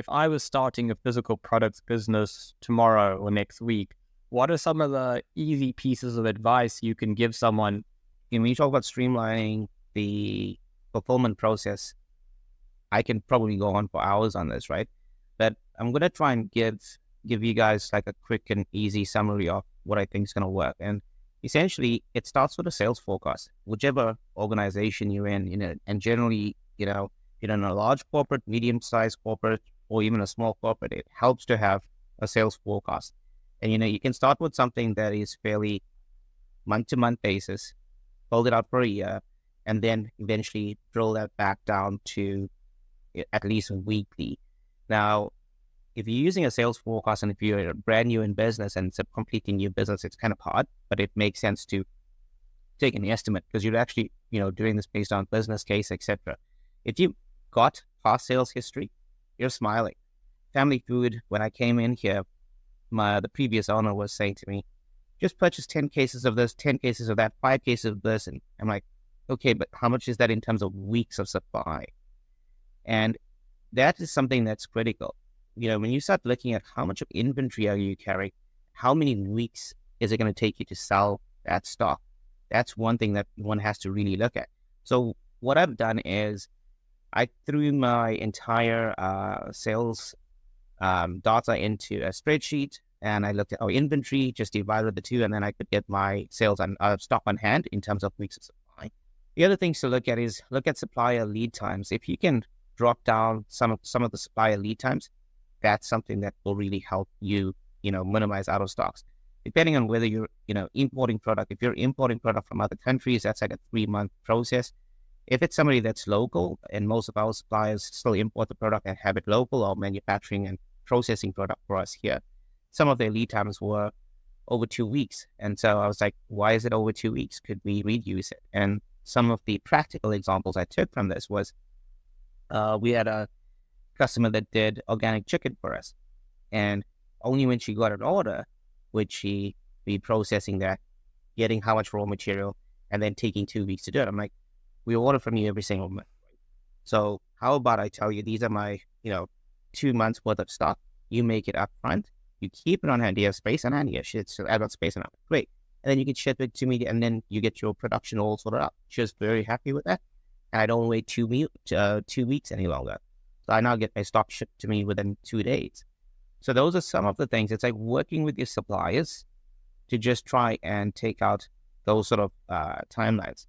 if I was starting a physical products business tomorrow or next week, what are some of the easy pieces of advice you can give someone? When you talk about streamlining the fulfillment process, I can probably go on for hours on this, right? But I'm gonna try and give you guys like a quick and easy summary of what I think is gonna work. And essentially, it starts with a sales forecast, whichever organization you're in, and generally, you're in a large corporate, medium-sized corporate, or even a small corporate, it helps to have a sales forecast. And you can start with something that is fairly month-to-month basis, build it out for a year, and then eventually drill that back down to at least weekly. Now, if you're using a sales forecast and if you're brand new in business and it's a completely new business, it's kind of hard, but it makes sense to take an estimate because you're actually, doing this based on business case, etc. If you've got past sales history, you're smiling. Family food, when I came in here, the previous owner was saying to me, just purchase 10 cases of this, 10 cases of that, 5 cases of this. And I'm like, okay, but how much is that in terms of weeks of supply? And that is something that's critical. When you start looking at how much of inventory are you carrying, how many weeks is it going to take you to sell that stock? That's one thing that one has to really look at. So what I've done is I threw my entire sales data into a spreadsheet, and I looked at our inventory, just divided the two, and then I could get my sales and stock on hand in terms of weeks of supply. The other things to look at is look at supplier lead times. If you can drop down some of the supplier lead times, that's something that will really help you, minimize out of stocks. Depending on whether you're, importing product. If you're importing product from other countries, that's like a 3-month process. If it's somebody that's local, and most of our suppliers still import the product and have it local or manufacturing and processing product for us here, some of their lead times were over 2 weeks. And so I was like, why is it over 2 weeks? Could we reduce it? And some of the practical examples I took from this was we had a customer that did organic chicken for us. And only when she got an order would she be processing that, getting how much raw material, and then taking 2 weeks to do it. I'm like, we order from you every single month. So how about I tell you, these are my, 2 months worth of stock. You make it up front. You keep it on hand. Do you have space on hand? Yeah, shit. So I've got space on hand. Great. And then you can ship it to me, and then you get your production all sorted out. She was very happy with that. And I don't wait 2 weeks any longer. So I now get my stock shipped to me within 2 days. So those are some of the things. It's like working with your suppliers to just try and take out those sort of timelines.